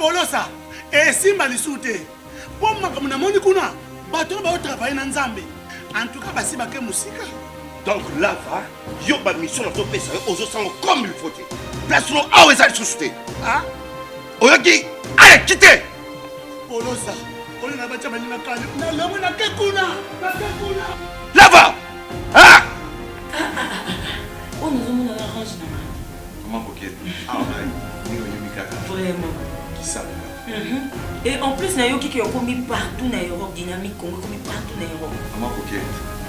Polosa, et Simba Lissoute. Pour moi, comme on a kuna, bateau va travailler dans Zambé. En tout cas, basi baké musique. Donc là, va, yo ba mission dans ton pays, aux autres comme il faut. Place nous à où ça suscité. Ah? Oyoki, allez, quittez. Polosa, on a battu ma ligne na la mona kekuna, na kekuna. Là-bas. Ah! Oh, nous avons un arrange. Comment coquette? Ah, ouais, vraiment. Qui ça? Et en plus, il y a qui ont commis partout dans l'Europe, dynamique, commis partout dans l'Europe. Comment coquette?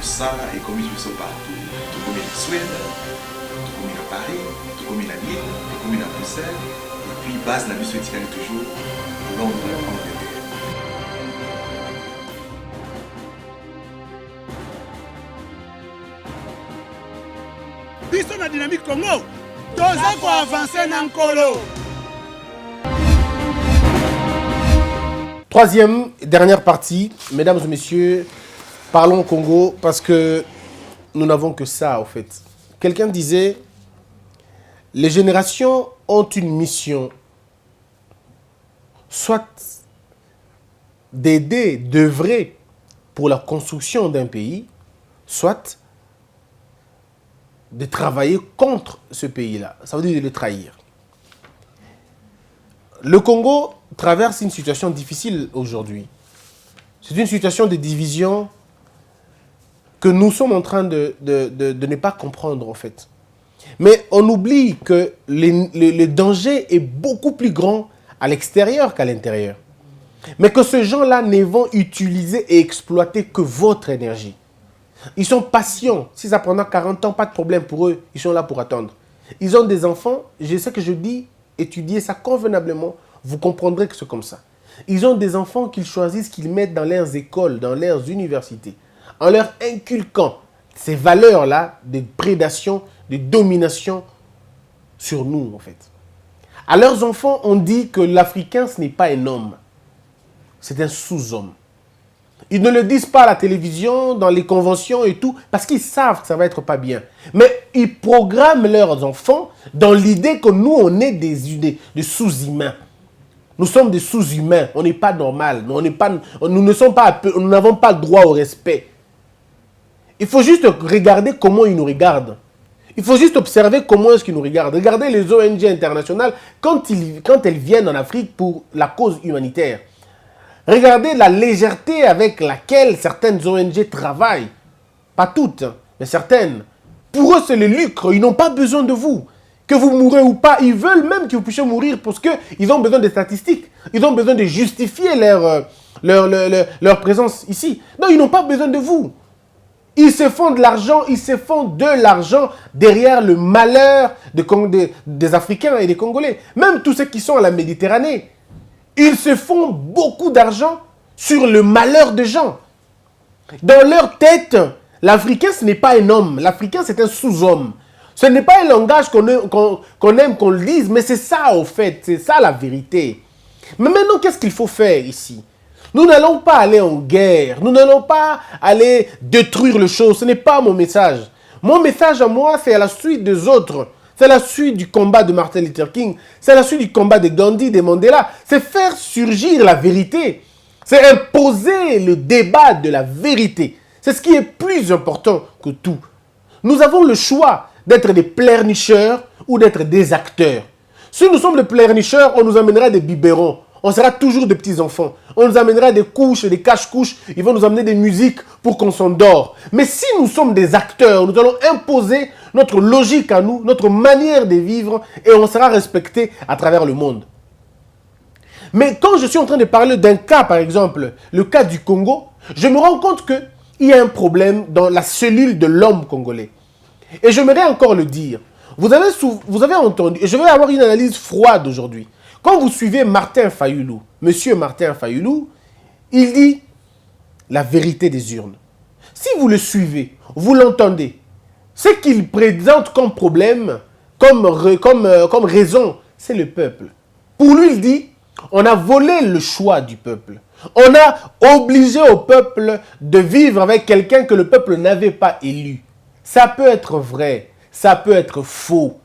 Ça est commis partout. Tout comme en Suède, tout comme à Paris, tout comme à Lille, tout comme à Bruxelles. Et puis, base la mission est toujours Londres, Angleterre. Biso na dynamique Congo, toza ko avancer na nkolo. Troisième et dernière partie, mesdames et messieurs, parlons au Congo parce que nous n'avons que ça en fait. Quelqu'un disait, les générations ont une mission, soit d'aider, d'œuvrer pour la construction d'un pays, soit de travailler contre ce pays-là. Ça veut dire de le trahir. Le Congo traverse une situation difficile aujourd'hui. C'est une situation de division que nous sommes en train de ne pas comprendre, en fait. Mais on oublie que le danger est beaucoup plus grand à l'extérieur qu'à l'intérieur. Mais que ces gens-là ne vont utiliser et exploiter que votre énergie. Ils sont patients. Si ça prendra 40 ans, pas de problème pour eux. Ils sont là pour attendre. Ils ont des enfants. Je sais que je dis, étudiez ça convenablement. Vous comprendrez que c'est comme ça. Ils ont des enfants qu'ils choisissent, qu'ils mettent dans leurs écoles, dans leurs universités, en leur inculquant ces valeurs-là de prédation, de domination sur nous, en fait. À leurs enfants, on dit que l'Africain, ce n'est pas un homme. C'est un sous-homme. Ils ne le disent pas à la télévision, dans les conventions et tout, parce qu'ils savent que ça va être pas bien. Mais ils programment leurs enfants dans l'idée que nous, on est des sous-humains. Nous sommes des sous-humains, on n'est pas normal, nous n'avons pas droit au respect. Il faut juste regarder comment ils nous regardent. Il faut juste observer comment est-ce qu'ils nous regardent. Regardez les ONG internationales quand elles viennent en Afrique pour la cause humanitaire. Regardez la légèreté avec laquelle certaines ONG travaillent. Pas toutes, mais certaines. Pour eux, c'est le lucre. Ils n'ont pas besoin de vous. Que vous mourrez ou pas, ils veulent même que vous puissiez mourir parce qu'ils ont besoin de statistiques. Ils ont besoin de justifier leur présence ici. Non, ils n'ont pas besoin de vous. Ils se font de l'argent, derrière le malheur des Africains et des Congolais. Même tous ceux qui sont à la Méditerranée. Ils se font beaucoup d'argent sur le malheur des gens. Dans leur tête, l'Africain, ce n'est pas un homme. L'Africain, c'est un sous-homme. Ce n'est pas un langage qu'on aime qu'on le dise, mais c'est ça, au fait. C'est ça, la vérité. Mais maintenant, qu'est-ce qu'il faut faire ici? Nous n'allons pas aller en guerre. Nous n'allons pas aller détruire les choses. Ce n'est pas mon message. Mon message à moi, c'est à la suite des autres. C'est la suite du combat de Martin Luther King. C'est la suite du combat de Gandhi, de Mandela. C'est faire surgir la vérité. C'est imposer le débat de la vérité. C'est ce qui est plus important que tout. Nous avons le choix d'être des pleurnicheurs ou d'être des acteurs. Si nous sommes des pleurnicheurs, on nous amènera des biberons. On sera toujours des petits-enfants. On nous amènera des couches, des cache-couches. Ils vont nous amener des musiques pour qu'on s'endort. Mais si nous sommes des acteurs, nous allons imposer notre logique à nous, notre manière de vivre, et on sera respecté à travers le monde. Mais quand je suis en train de parler d'un cas, par exemple, le cas du Congo, je me rends compte qu'il y a un problème dans la cellule de l'homme congolais. Et j'aimerais encore le dire. Vous avez entendu, et je vais avoir une analyse froide aujourd'hui. Quand vous suivez Martin Fayulu, monsieur Martin Fayulu, il dit la vérité des urnes. Si vous le suivez, vous l'entendez, ce qu'il présente comme problème, comme raison, c'est le peuple. Pour lui, il dit, on a volé le choix du peuple. On a obligé au peuple de vivre avec quelqu'un que le peuple n'avait pas élu. Ça peut être vrai, ça peut être faux.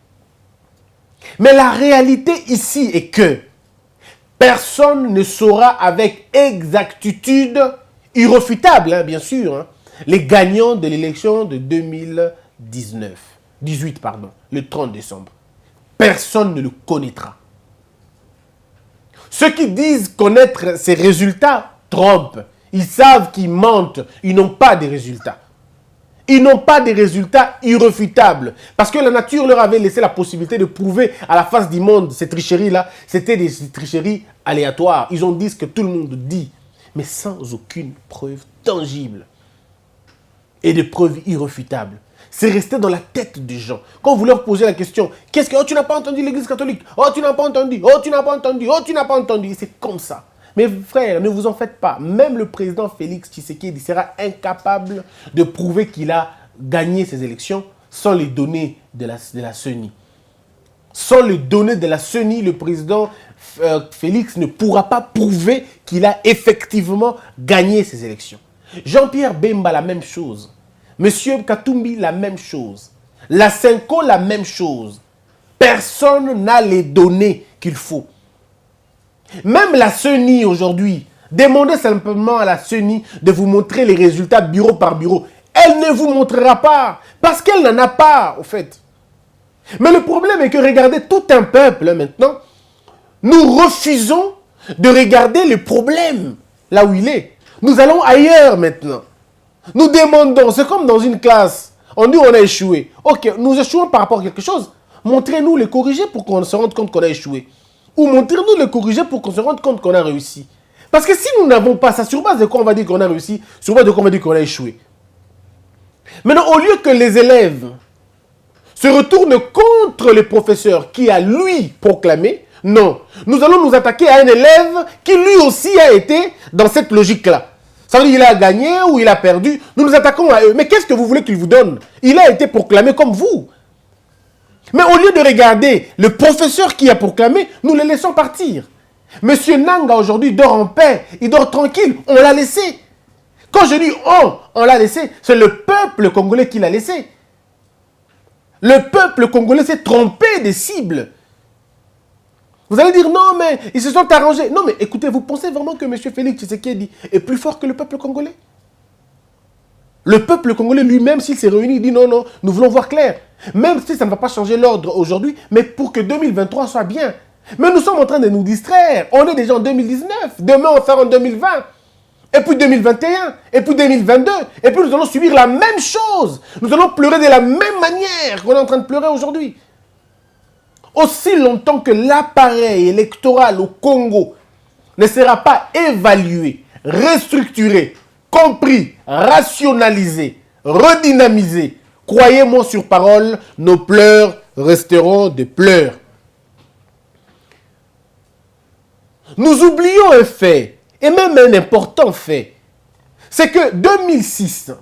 Mais la réalité ici est que Personne ne saura avec exactitude, irréfutable, hein, bien sûr, hein, les gagnants de l'élection de 18, le 30 décembre. Personne ne le connaîtra. Ceux qui disent connaître ces résultats trompent. Ils savent qu'ils mentent. Ils n'ont pas de résultats. Ils n'ont pas de résultats irréfutables. Parce que la nature leur avait laissé la possibilité de prouver à la face du monde, ces tricheries-là, c'était des tricheries aléatoires. Ils ont dit ce que tout le monde dit, mais sans aucune preuve tangible et de preuves irréfutables. C'est resté dans la tête des gens. Quand vous leur posez la question, qu'est-ce que... Oh, tu n'as pas entendu l'Église catholique. Oh, tu n'as pas entendu. Oh, tu n'as pas entendu. Oh, tu n'as pas entendu. C'est comme ça. Mais frères, ne vous en faites pas. Même le président Félix Tshisekedi sera incapable de prouver qu'il a gagné ces élections sans les données de la CENI. Sans les données de la CENI, le président Félix ne pourra pas prouver qu'il a effectivement gagné ces élections. Jean-Pierre Bemba, la même chose. Monsieur Katumbi, la même chose. La Senko, la même chose. Personne n'a les données qu'il faut. Même la CENI aujourd'hui, demandez simplement à la CENI de vous montrer les résultats bureau par bureau. Elle ne vous montrera pas, parce qu'elle n'en a pas, au fait. Mais le problème est que regardez, tout un peuple, maintenant, nous refusons de regarder le problème, là où il est. Nous allons ailleurs, maintenant. Nous demandons, c'est comme dans une classe, on dit on a échoué. Ok, nous échouons par rapport à quelque chose. Montrez-nous les corriger pour qu'on se rende compte qu'on a échoué. Ou montrez-nous les corriger pour qu'on se rende compte qu'on a réussi. Parce que si nous n'avons pas ça, sur base de quoi on va dire qu'on a réussi, sur base de quoi on va dire qu'on a échoué. Maintenant, au lieu que les élèves se retournent contre le professeur qui a lui proclamé, non. Nous allons nous attaquer à un élève qui lui aussi a été dans cette logique-là. Ça veut dire qu'il a gagné ou il a perdu. Nous nous attaquons à eux. Mais qu'est-ce que vous voulez qu'il vous donne? Il a été proclamé comme vous. Mais au lieu de regarder le professeur qui a proclamé, nous le laissons partir. Monsieur Nanga aujourd'hui dort en paix, il dort tranquille, on l'a laissé. Quand je dis on l'a laissé, c'est le peuple congolais qui l'a laissé. Le peuple congolais s'est trompé des cibles. Vous allez dire non mais ils se sont arrangés. Non mais écoutez, vous pensez vraiment que M. Félix Tshisekedi est plus fort que le peuple congolais? Le peuple congolais lui-même, s'il s'est réuni, il dit non, nous voulons voir clair. Même si ça ne va pas changer l'ordre aujourd'hui, mais pour que 2023 soit bien. Mais nous sommes en train de nous distraire. On est déjà en 2019. Demain, on sera en 2020. Et puis 2021. Et puis 2022. Et puis nous allons subir la même chose. Nous allons pleurer de la même manière qu'on est en train de pleurer aujourd'hui. Aussi longtemps que l'appareil électoral au Congo ne sera pas évalué, restructuré, compris, rationalisé, redynamisé, croyez-moi sur parole, nos pleurs resteront des pleurs. Nous oublions un fait, et même un important fait, c'est que 2006,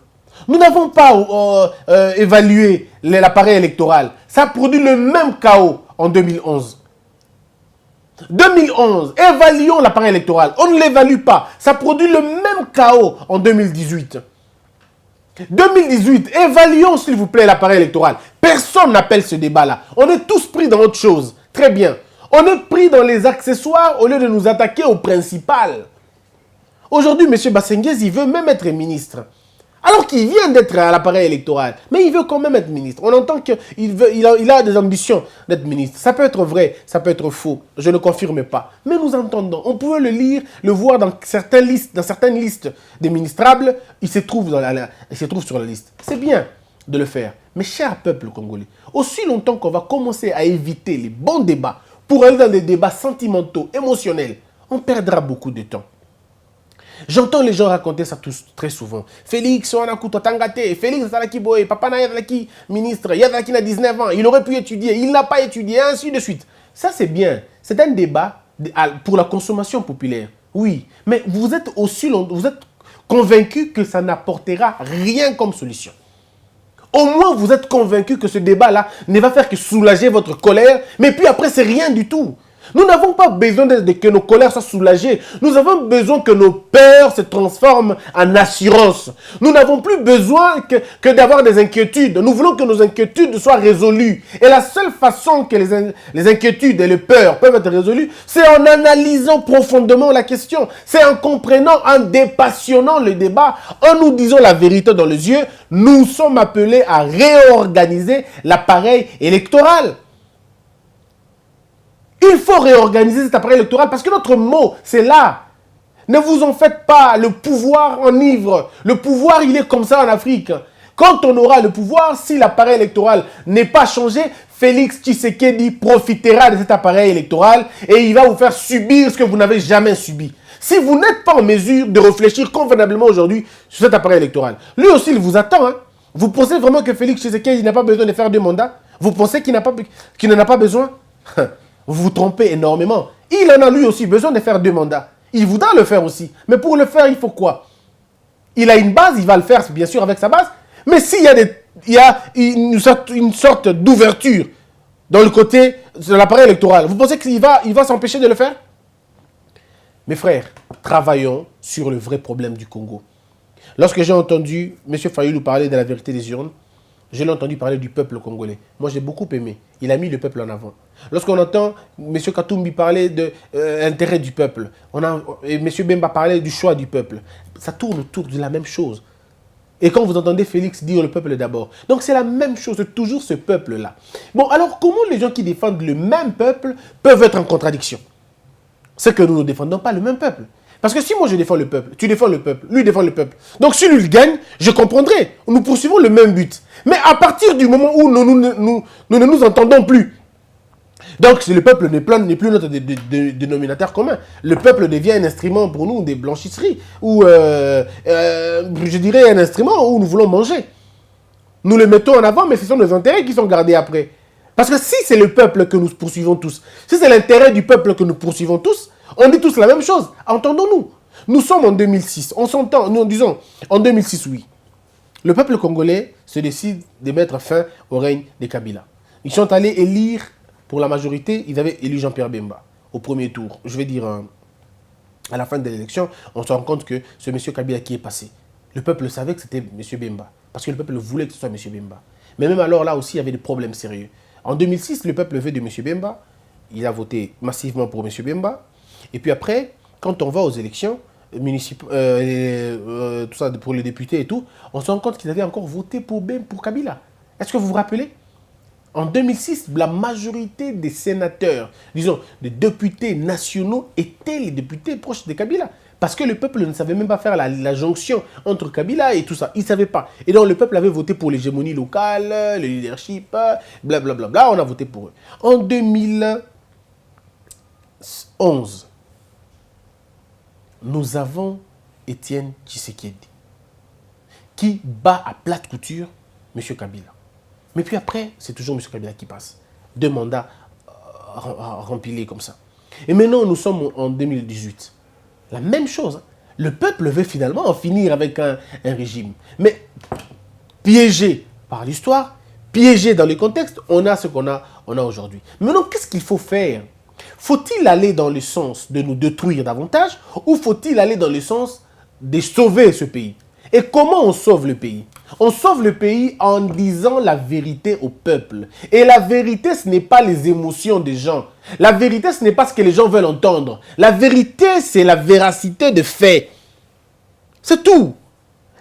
nous n'avons pas évalué l'appareil électoral. Ça a produit le même chaos en 2011. 2011, évaluons l'appareil électoral. On ne l'évalue pas. Ça produit le même chaos en 2018. 2018, évaluons s'il vous plaît l'appareil électoral. Personne n'appelle ce débat-là. On est tous pris dans autre chose. Très bien. On est pris dans les accessoires au lieu de nous attaquer au principal. Aujourd'hui, M. Basenguez, il veut même être ministre. Alors qu'il vient d'être à l'appareil électoral. Mais il veut quand même être ministre. On entend qu'il a des ambitions d'être ministre. Ça peut être vrai, ça peut être faux. Je ne confirme pas. Mais nous entendons. On pouvait le lire, le voir dans certaines listes des ministrables. Il se trouve sur la liste. C'est bien de le faire. Mais cher peuple congolais, aussi longtemps qu'on va commencer à éviter les bons débats pour aller dans des débats sentimentaux, émotionnels, on perdra beaucoup de temps. J'entends les gens raconter ça très souvent. Félix, on a couteau tangaté. Félix, Salaki Boy, Papa Nayadaki, ministre, Yadaki a 19 ans. Il aurait pu étudier, il n'a pas étudié, ainsi de suite. Ça, c'est bien. C'est un débat pour la consommation populaire. Oui, mais vous êtes convaincu que ça n'apportera rien comme solution. Au moins, vous êtes convaincu que ce débat-là ne va faire que soulager votre colère, mais puis après, c'est rien du tout. Nous n'avons pas besoin que nos colères soient soulagées. Nous avons besoin que nos peurs se transforment en assurance. Nous n'avons plus besoin que d'avoir des inquiétudes. Nous voulons que nos inquiétudes soient résolues. Et la seule façon que les inquiétudes et les peurs peuvent être résolues, c'est en analysant profondément la question. C'est en comprenant, en dépassionnant le débat, en nous disant la vérité dans les yeux. Nous sommes appelés à réorganiser l'appareil électoral. Il faut réorganiser cet appareil électoral parce que notre mot, c'est là. Ne vous en faites pas, le pouvoir enivre. Le pouvoir, il est comme ça en Afrique. Quand on aura le pouvoir, si l'appareil électoral n'est pas changé, Félix Tshisekedi profitera de cet appareil électoral et il va vous faire subir ce que vous n'avez jamais subi. Si vous n'êtes pas en mesure de réfléchir convenablement aujourd'hui sur cet appareil électoral, lui aussi, il vous attend. Hein. Vous pensez vraiment que Félix Tshisekedi n'a pas besoin de faire 2 mandats? Vous pensez qu'il n'en a pas besoin? Vous vous trompez énormément. Il en a lui aussi besoin de faire 2 mandats. Il voudra le faire aussi. Mais pour le faire, il faut quoi? Il a une base, il va le faire bien sûr avec sa base. Mais s'il y a, une sorte d'ouverture dans le côté de l'appareil électoral, vous pensez qu'il va s'empêcher de le faire? Mes frères, travaillons sur le vrai problème du Congo. Lorsque j'ai entendu M. Fayulu parler de la vérité des urnes, je l'ai entendu parler du peuple congolais. Moi, j'ai beaucoup aimé. Il a mis le peuple en avant. Lorsqu'on entend M. Katumbi parler de l'intérêt du peuple, et M. Bemba parler du choix du peuple, ça tourne autour de la même chose. Et quand vous entendez Félix dire le peuple d'abord, donc c'est la même chose, c'est toujours ce peuple-là. Bon, alors comment les gens qui défendent le même peuple peuvent être en contradiction? C'est que nous ne défendons pas le même peuple. Parce que si moi je défends le peuple, tu défends le peuple, lui défend le peuple. Donc si lui gagne, je comprendrai. Nous poursuivons le même but. Mais à partir du moment où nous ne nous entendons plus, donc le peuple n'est plus notre dénominateur commun. Le peuple devient un instrument pour nous des blanchisseries. Ou je dirais un instrument où nous voulons manger. Nous le mettons en avant, mais ce sont nos intérêts qui sont gardés après. Parce que si c'est le peuple que nous poursuivons tous, si c'est l'intérêt du peuple que nous poursuivons tous, on dit tous la même chose. Entendons-nous. Nous sommes en 2006. On s'entend, nous disons, en 2006, oui. Le peuple congolais se décide de mettre fin au règne des Kabila. Ils sont allés élire, pour la majorité, ils avaient élu Jean-Pierre Bemba au premier tour. Je vais dire, à la fin de l'élection, on se rend compte que ce monsieur Kabila qui est passé, le peuple savait que c'était monsieur Bemba. Parce que le peuple voulait que ce soit monsieur Bemba. Mais même alors, là aussi, il y avait des problèmes sérieux. En 2006, le peuple veut de monsieur Bemba. Il a voté massivement pour monsieur Bemba. Et puis après, quand on va aux élections municipales, tout ça pour les députés et tout, on se rend compte qu'ils avaient encore voté pour Kabila. Est-ce que vous vous rappelez? En 2006, la majorité des sénateurs, disons, des députés nationaux étaient les députés proches de Kabila. Parce que le peuple ne savait même pas faire la jonction entre Kabila et tout ça. Il ne savait pas. Et donc le peuple avait voté pour l'hégémonie locale, le leadership, blablabla. Bla, bla, on a voté pour eux. En 2011, nous avons Étienne Tshisekedi qui bat à plate couture M. Kabila. Mais puis après, c'est toujours M. Kabila qui passe. 2 mandats remplis comme ça. Et maintenant, nous sommes en 2018. La même chose. Le peuple veut finalement en finir avec un régime. Mais piégé par l'histoire, piégé dans le contexte, on a ce qu'on a aujourd'hui. Maintenant, qu'est-ce qu'il faut faire? Faut-il aller dans le sens de nous détruire davantage ou faut-il aller dans le sens de sauver ce pays? Et comment on sauve le pays? On sauve le pays en disant la vérité au peuple. Et la vérité, ce n'est pas les émotions des gens. La vérité, ce n'est pas ce que les gens veulent entendre. La vérité, c'est la véracité de faits. C'est tout.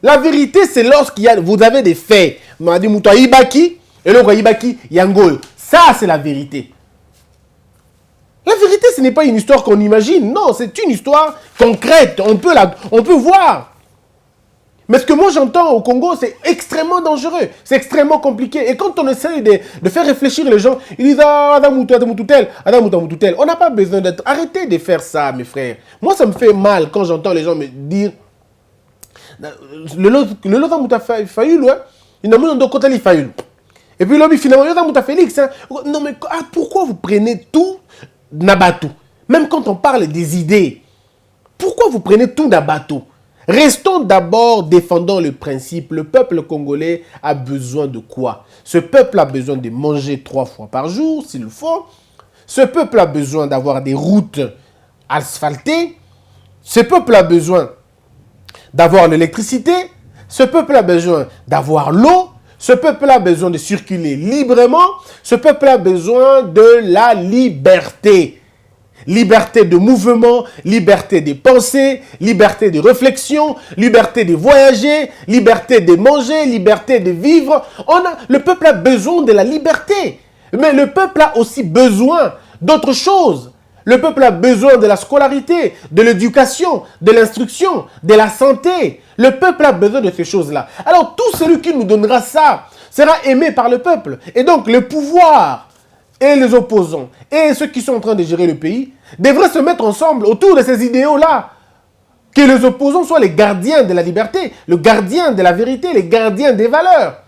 La vérité, c'est vous avez des faits. Madi Moutoua Ibaki, et l'autre Ibaki Yangol. Ça, c'est la vérité. La vérité, ce n'est pas une histoire qu'on imagine. Non, c'est une histoire concrète. On peut voir. Mais ce que moi j'entends au Congo, c'est extrêmement dangereux, c'est extrêmement compliqué. Et quand on essaie de faire réfléchir les gens, ils disent « Ah, Adam Moutoutel. On n'a pas besoin d'être... Arrêtez de faire ça, mes frères. Moi, ça me fait mal quand j'entends les gens me dire « Le lot Mouta Fayulu, il n'a pas de côté Fayulu. » Et puis l'homme, finalement, il Mouta Félix. Non, mais pourquoi vous prenez tout Nabatou? Même quand on parle des idées, pourquoi vous prenez tout Nabatou? Restons d'abord défendant le principe. Le peuple congolais a besoin de quoi? Ce peuple a besoin de manger 3 fois par jour, s'il le faut. Ce peuple a besoin d'avoir des routes asphaltées. Ce peuple a besoin d'avoir l'électricité. Ce peuple a besoin d'avoir l'eau. Ce peuple a besoin de circuler librement. Ce peuple a besoin de la liberté. Liberté de mouvement, liberté de penser, liberté de réflexion, liberté de voyager, liberté de manger, liberté de vivre. Le peuple a besoin de la liberté. Mais le peuple a aussi besoin d'autres choses. Le peuple a besoin de la scolarité, de l'éducation, de l'instruction, de la santé. Le peuple a besoin de ces choses-là. Alors tout celui qui nous donnera ça sera aimé par le peuple. Et donc le pouvoir et les opposants et ceux qui sont en train de gérer le pays devraient se mettre ensemble autour de ces idéaux-là. Que les opposants soient les gardiens de la liberté, le gardien de la vérité, les gardiens des valeurs.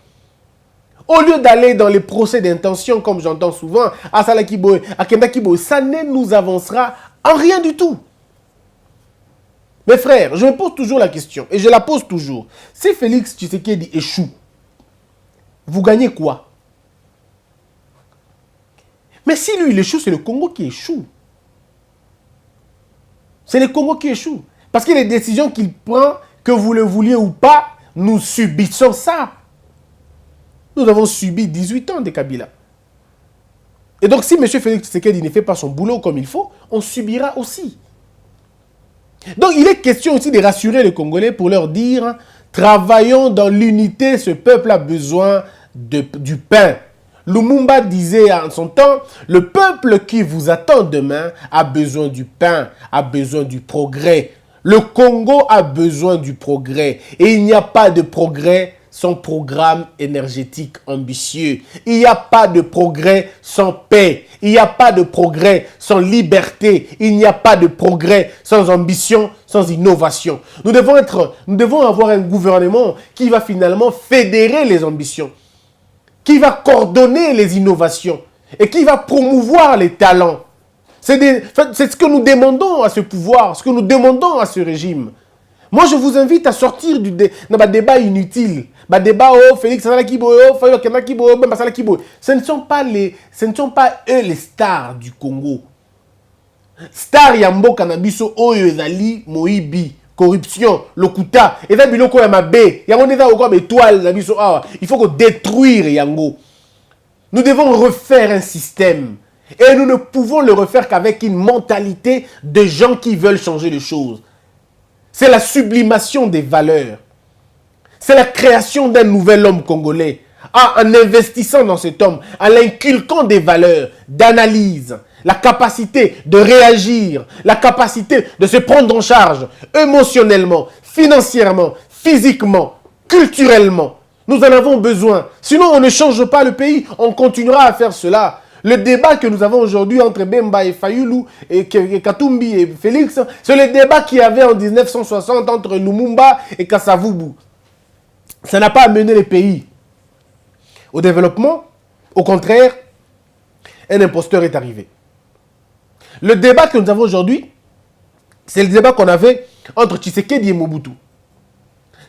Au lieu d'aller dans les procès d'intention, comme j'entends souvent, à Salakiboy, à Kendakiboy, ça ne nous avancera en rien du tout. Mes frères, je me pose toujours la question, et je la pose toujours. Si Félix Tshisekedi échoue, vous gagnez quoi? Mais si lui, il échoue, c'est le Congo qui échoue. C'est le Congo qui échoue. Parce que les décisions qu'il prend, que vous le vouliez ou pas, nous subissons ça. Nous avons subi 18 ans de Kabila. Et donc, si M. Félix Tshisekedi ne fait pas son boulot comme il faut, on subira aussi. Donc, il est question aussi de rassurer les Congolais pour leur dire « Travaillons dans l'unité, ce peuple a besoin du pain. » Lumumba disait en son temps « Le peuple qui vous attend demain a besoin du pain, a besoin du progrès. » Le Congo a besoin du progrès. Et il n'y a pas de progrès sans programme énergétique ambitieux. Il n'y a pas de progrès sans paix. Il n'y a pas de progrès sans liberté. Il n'y a pas de progrès sans ambition, sans innovation. Nous devons avoir un gouvernement qui va finalement fédérer les ambitions, qui va coordonner les innovations et qui va promouvoir les talents. C'est ce que nous demandons à ce pouvoir, ce que nous demandons à ce régime. Moi, je vous invite à sortir du débat inutile. Débat Félix Salakibo, ce ne sont pas eux les stars du Congo. Star Yambo Kanabiso Oyo Ezali Moibi, corruption, lokuta, et biloko ya mabe, yango neza okwa étoile na biso awa. Il faut détruire yango. Nous devons refaire un système. Et nous ne pouvons le refaire qu'avec une mentalité de gens qui veulent changer les choses. C'est la sublimation des valeurs. C'est la création d'un nouvel homme congolais. En investissant dans cet homme, en l'inculquant des valeurs, d'analyse, la capacité de réagir, la capacité de se prendre en charge émotionnellement, financièrement, physiquement, culturellement. Nous en avons besoin. Sinon, on ne change pas le pays. On continuera à faire cela. Le débat que nous avons aujourd'hui entre Bemba et Fayulu et Katumbi et Félix, c'est le débat qu'il y avait en 1960 entre Lumumba et Kasavubu. Ça n'a pas amené le pays au développement. Au contraire, un imposteur est arrivé. Le débat que nous avons aujourd'hui, c'est le débat qu'on avait entre Tshisekedi et Mobutu.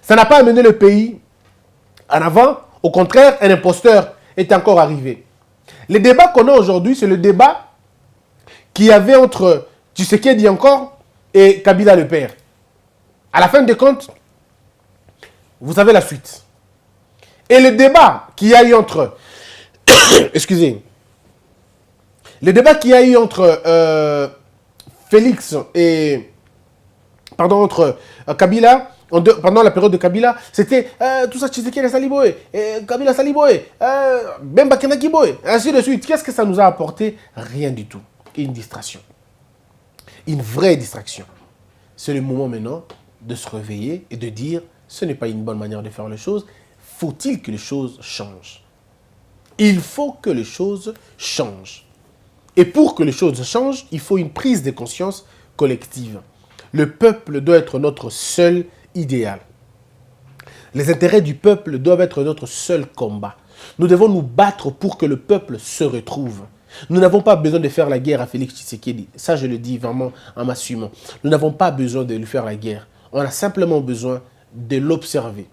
Ça n'a pas amené le pays en avant. Au contraire, un imposteur est encore arrivé. Le débat qu'on a aujourd'hui, c'est le débat qu'il y avait entre Tshisekedi encore et Kabila le père. À la fin des comptes, vous savez la suite. Et le débat qu'il y a eu entre... excusez. Le débat qu'il y a eu entre Félix et... Pardon, entre Kabila... pendant la période de Kabila, c'était tout ça, Tshisekedi Saliboy, Kabila Saliboy, Bemba Kenakiboy, ainsi de suite. Qu'est-ce que ça nous a apporté? Rien du tout. Une distraction. Une vraie distraction. C'est le moment maintenant de se réveiller et de dire, ce n'est pas une bonne manière de faire les choses. Faut-il que les choses changent? Il faut que les choses changent. Et pour que les choses changent, il faut une prise de conscience collective. Le peuple doit être notre seul idéal. Les intérêts du peuple doivent être notre seul combat. Nous devons nous battre pour que le peuple se retrouve. Nous n'avons pas besoin de faire la guerre à Félix Tshisekedi. Ça, je le dis vraiment en m'assumant. Nous n'avons pas besoin de lui faire la guerre. On a simplement besoin de l'observer.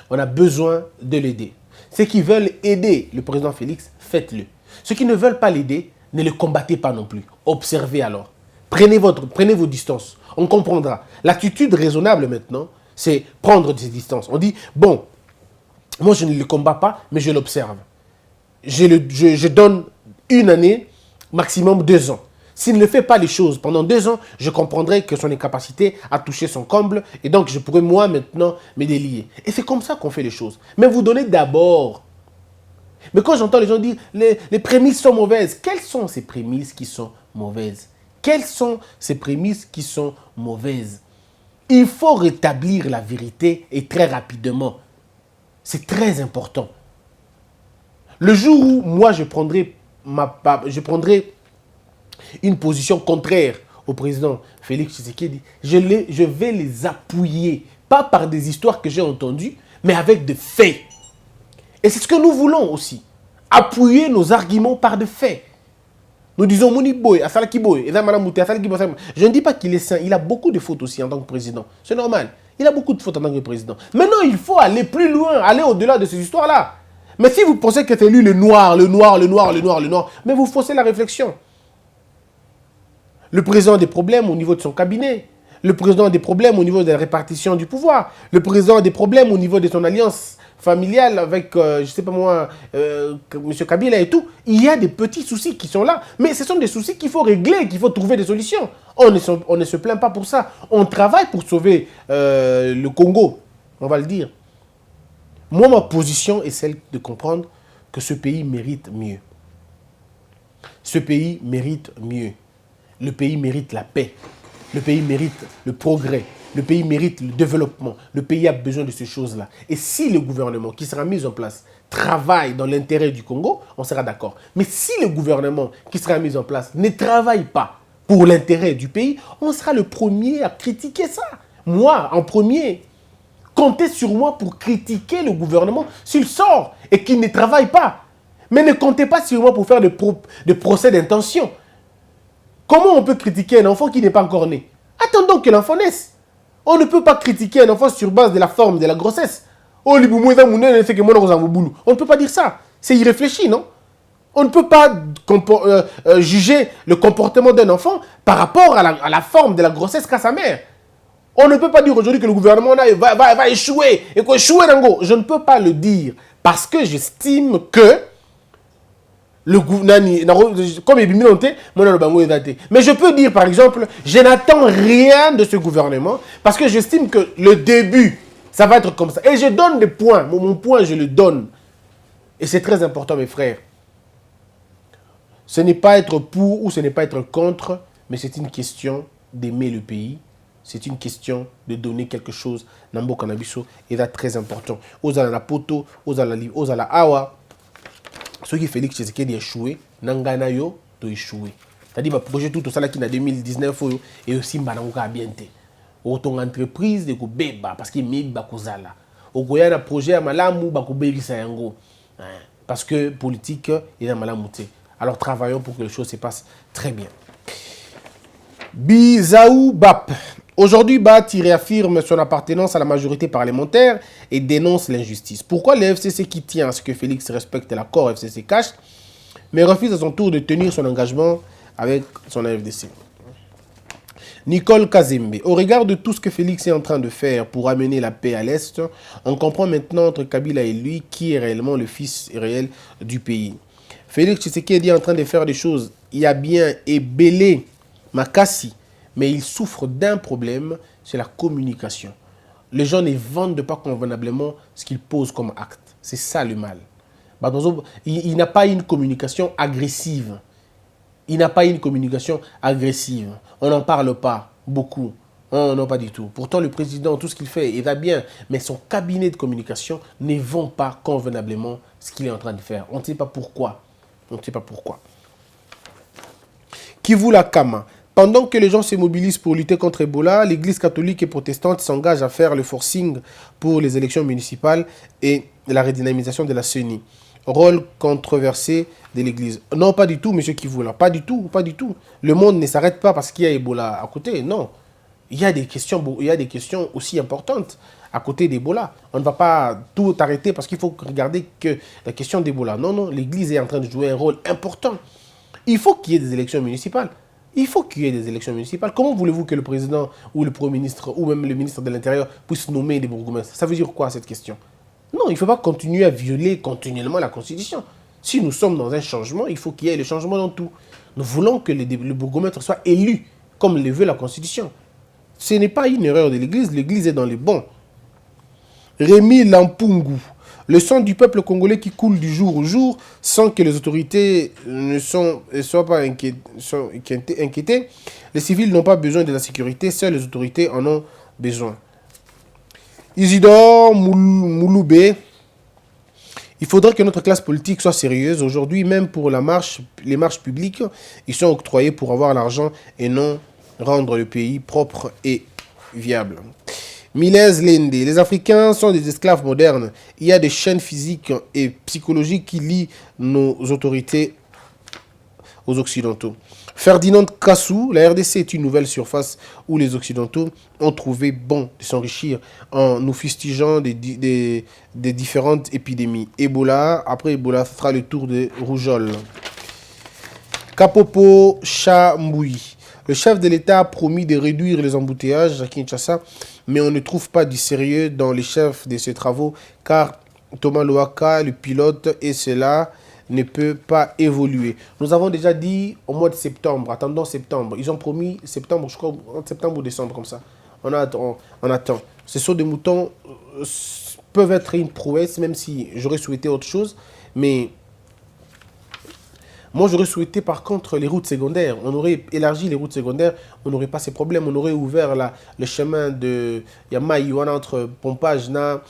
On a besoin de l'aider. Ceux qui veulent aider le président Félix, faites-le. Ceux qui ne veulent pas l'aider, ne le combattez pas non plus. Observez alors. Prenez vos distances. On comprendra. L'attitude raisonnable maintenant, c'est prendre des distances. On dit, bon, moi je ne le combats pas, mais je l'observe. Je donne 1 année, maximum 2 ans. S'il ne fait pas les choses pendant 2 ans, je comprendrai que son incapacité a touché son comble et donc je pourrais moi maintenant me délier. Et c'est comme ça qu'on fait les choses. Mais vous donnez d'abord. Mais quand j'entends les gens dire les prémices sont mauvaises, quelles sont ces prémices qui sont mauvaises? Quelles sont ces prémices qui sont mauvaises? Il faut rétablir la vérité et très rapidement. C'est très important. Le jour où moi je prendrai une position contraire au président Félix Tshisekedi, je vais les appuyer, pas par des histoires que j'ai entendues, mais avec des faits. Et c'est ce que nous voulons aussi. Appuyer nos arguments par des faits. Nous disons, Mouni Boy, Asalaki Boy, je ne dis pas qu'il est saint, il a beaucoup de fautes aussi en tant que président. C'est normal. Il a beaucoup de fautes en tant que président. Maintenant, il faut aller plus loin, aller au-delà de ces histoires-là. Mais si vous pensez que c'est lui le noir, mais vous faussez la réflexion. Le président a des problèmes au niveau de son cabinet. Le président a des problèmes au niveau de la répartition du pouvoir. Le président a des problèmes au niveau de son alliance familiale avec, je ne sais pas moi, M. Kabila et tout. Il y a des petits soucis qui sont là. Mais ce sont des soucis qu'il faut régler, qu'il faut trouver des solutions. On ne se plaint pas pour ça. On travaille pour sauver le Congo, on va le dire. Moi, ma position est celle de comprendre que ce pays mérite mieux. Ce pays mérite mieux. Le pays mérite la paix. Le pays mérite le progrès. Le pays mérite le développement. Le pays a besoin de ces choses-là. Et si le gouvernement qui sera mis en place travaille dans l'intérêt du Congo, on sera d'accord. Mais si le gouvernement qui sera mis en place ne travaille pas pour l'intérêt du pays, on sera le premier à critiquer ça. Moi, en premier, comptez sur moi pour critiquer le gouvernement s'il sort et qu'il ne travaille pas. Mais ne comptez pas sur moi pour faire des procès d'intention. Comment on peut critiquer un enfant qui n'est pas encore né? Attendons que l'enfant naisse. On ne peut pas critiquer un enfant sur base de la forme de la grossesse. On ne peut pas dire ça. C'est irréfléchi, non? On ne peut pas juger le comportement d'un enfant par rapport à la forme de la grossesse qu'a sa mère. On ne peut pas dire aujourd'hui que le gouvernement va échouer. Et quoi échouer, je ne peux pas le dire parce que j'estime que le gouvernement, comme il mais je peux dire par exemple, je n'attends rien de ce gouvernement parce que j'estime que le début, ça va être comme ça. Et je donne des points, mon point je le donne. Et c'est très important mes frères. Ce n'est pas être pour ou ce n'est pas être contre, mais c'est une question d'aimer le pays. C'est une question de donner quelque chose. Nambo Kanabiso est là très important. Ozala la poto, ozala li, ozala awa. Ce qui Félix Tshisekedi a échoué, Nangana yo to échoué. C'est-à-dire le projet tout ça là qui en 2019 et aussi Mbanangoka bienté. Autant entreprise de ko beba parce que mi ba kozala. Ogoya na projet à malamu ba ko berisa yango. Parce que politique est dans malamuté. Alors travaillons pour que les choses se passent très bien. Bizaou Bap. Aujourd'hui, Bati réaffirme son appartenance à la majorité parlementaire et dénonce l'injustice. Pourquoi le FCC qui tient à ce que Félix respecte l'accord FCC cache, mais refuse à son tour de tenir son engagement avec son AFDC? Nicole Kazembe. Au regard de tout ce que Félix est en train de faire pour amener la paix à l'Est, on comprend maintenant entre Kabila et lui qui est réellement le fils réel du pays. Félix Tshisekedi est en train de faire des choses. Il y a bien Ebele Makassi, mais il souffre d'un problème, c'est la communication. Les gens ne vendent pas convenablement ce qu'ils posent comme acte. C'est ça le mal. Il n'a pas une communication agressive. Il n'a pas une communication agressive. On n'en parle pas beaucoup. Non, pas du tout. Pourtant, le président, tout ce qu'il fait, il va bien. Mais son cabinet de communication ne vend pas convenablement ce qu'il est en train de faire. On ne sait pas pourquoi. On ne sait pas pourquoi. Kivu Lakama. Pendant que les gens se mobilisent pour lutter contre Ebola, l'Église catholique et protestante s'engage à faire le forcing pour les élections municipales et la redynamisation de la CENI. Rôle controversé de l'Église. Non, pas du tout, monsieur Kivoula. Pas du tout, pas du tout. Le monde ne s'arrête pas parce qu'il y a Ebola à côté. Non. Il y a des questions aussi importantes à côté d'Ebola. On ne va pas tout arrêter parce qu'il faut regarder que la question d'Ebola. Non, non, l'Église est en train de jouer un rôle important. Il faut qu'il y ait des élections municipales. Il faut qu'il y ait des élections municipales. Comment voulez-vous que le président ou le Premier ministre ou même le ministre de l'Intérieur puisse nommer des bourgmestres? Ça veut dire quoi cette question? Non, il ne faut pas continuer à violer continuellement la Constitution. Si nous sommes dans un changement, il faut qu'il y ait le changement dans tout. Nous voulons que le bourgmestre soit élu comme le veut la Constitution. Ce n'est pas une erreur de l'Église, l'Église est dans les bons. Rémi Lampungu, le sang du peuple congolais qui coule du jour au jour sans que les autorités ne soient pas inquiétées. Les civils n'ont pas besoin de la sécurité, seules les autorités en ont besoin. Isidore Mouloubé, il faudrait que notre classe politique soit sérieuse. Aujourd'hui, même pour les marches publiques, ils sont octroyés pour avoir l'argent et non rendre le pays propre et viable. Milez Lende, les Africains sont des esclaves modernes. Il y a des chaînes physiques et psychologiques qui lient nos autorités aux Occidentaux. Ferdinand Kassou, la RDC est une nouvelle surface où les Occidentaux ont trouvé bon de s'enrichir en nous fustigeant des différentes épidémies. Ebola, après Ebola, ce sera le tour de rougeole. Kapopo Chamboui. Le chef de l'État a promis de réduire les embouteillages à Kinshasa, mais on ne trouve pas du sérieux dans les chefs de ces travaux, car Thomas Louaka, le pilote, et cela ne peut pas évoluer. Nous avons déjà dit au mois de septembre, attendons septembre. Ils ont promis septembre, je crois, en septembre ou décembre, comme ça. On attend. Ces sauts de moutons peuvent être une prouesse, même si j'aurais souhaité autre chose, mais... Moi, j'aurais souhaité, par contre, les routes secondaires. On aurait élargi les routes secondaires, on n'aurait pas ces problèmes. On aurait ouvert le chemin de Yamaï, entre Pompage, na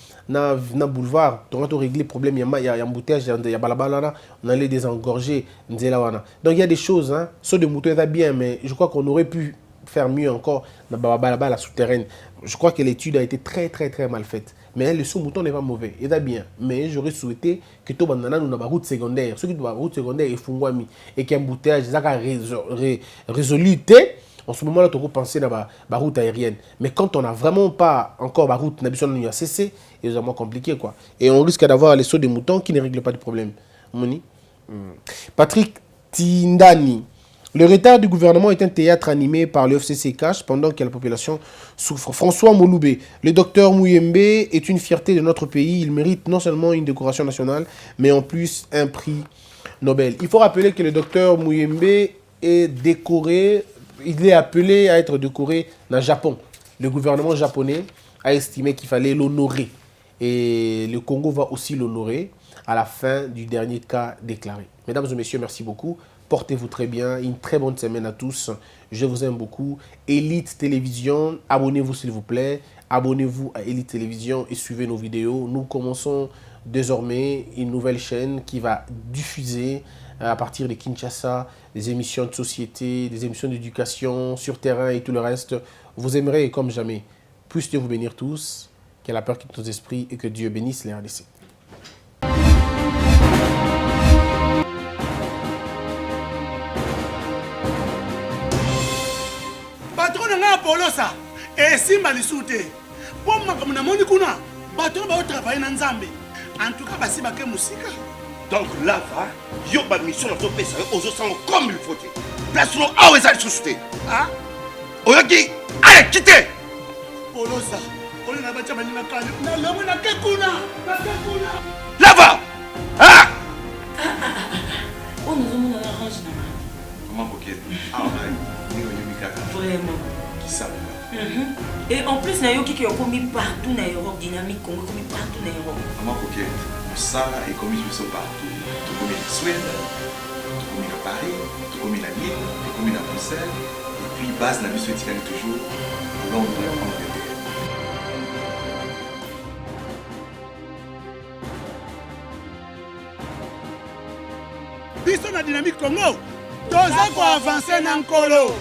boulevard. On aurait réglé le problème. Il y a embouteillage, il y a balabala, on allait désengorger. Donc, il y a des choses. Saut de moutons, ça bien, mais je crois qu'on aurait pu faire mieux encore dans la souterraine. Je crois que l'étude a été très, très, très mal faite. Mais le sous-mouton n'est pas mauvais, il est bien. Mais j'aurais souhaité que tout le monde ait une route secondaire. Ceux qui ont une route secondaire, ils font et qu'il y a un embouteillage, ils ont résolu. En ce moment-là, tu peux penser à la route aérienne. Mais quand on n'a vraiment pas encore la route, on a cessé, c'est vraiment compliqué, quoi. Et on risque d'avoir les sauts des moutons qui ne règlent pas de problème. Patrick Tindani. Le retard du gouvernement est un théâtre animé par le FCC Cash pendant que la population souffre. François Mouloubé, le docteur Mouyembe est une fierté de notre pays. Il mérite non seulement une décoration nationale, mais en plus un prix Nobel. Il faut rappeler que le docteur Mouyembe est décoré, il est appelé à être décoré dans le Japon. Le gouvernement japonais a estimé qu'il fallait l'honorer. Et le Congo va aussi l'honorer à la fin du dernier cas déclaré. Mesdames et messieurs, merci beaucoup. Portez-vous très bien. Une très bonne semaine à tous. Je vous aime beaucoup. Elite Télévision, abonnez-vous s'il vous plaît. Abonnez-vous à Elite Télévision et suivez nos vidéos. Nous commençons désormais une nouvelle chaîne qui va diffuser à partir de Kinshasa des émissions de société, des émissions d'éducation sur terrain et tout le reste. Vous aimerez comme jamais. Puisse Dieu vous bénir tous. Que la peur quitte nos esprits et que Dieu bénisse les RDC. Polosa esimba lisute po makambo na moni kuna bato ba travailler na nzambe en tout cas basi bake musika. Donc là va yo ba mission na to pesa ozo sango comme il faut te place no awe za susute ah oyoki allez quitter Polosa on na bacha bani na kale na lamu na kekuna là va ah on nous a mis orange na comment coquette ah ouais ni yo mikaka vraiment. Et en plus, il y a qui ont commis partout dans l'Europe, dynamique, commis partout dans l'Europe. Comment coquette, ça est commis partout. Tout comme en Suède, tout comme à Paris, tout comme à Lille, tout comme à Bruxelles, et puis base la mission éthique toujours Londres en Angleterre. Biso na dynamique Congo, toza ko avancer na nkolo.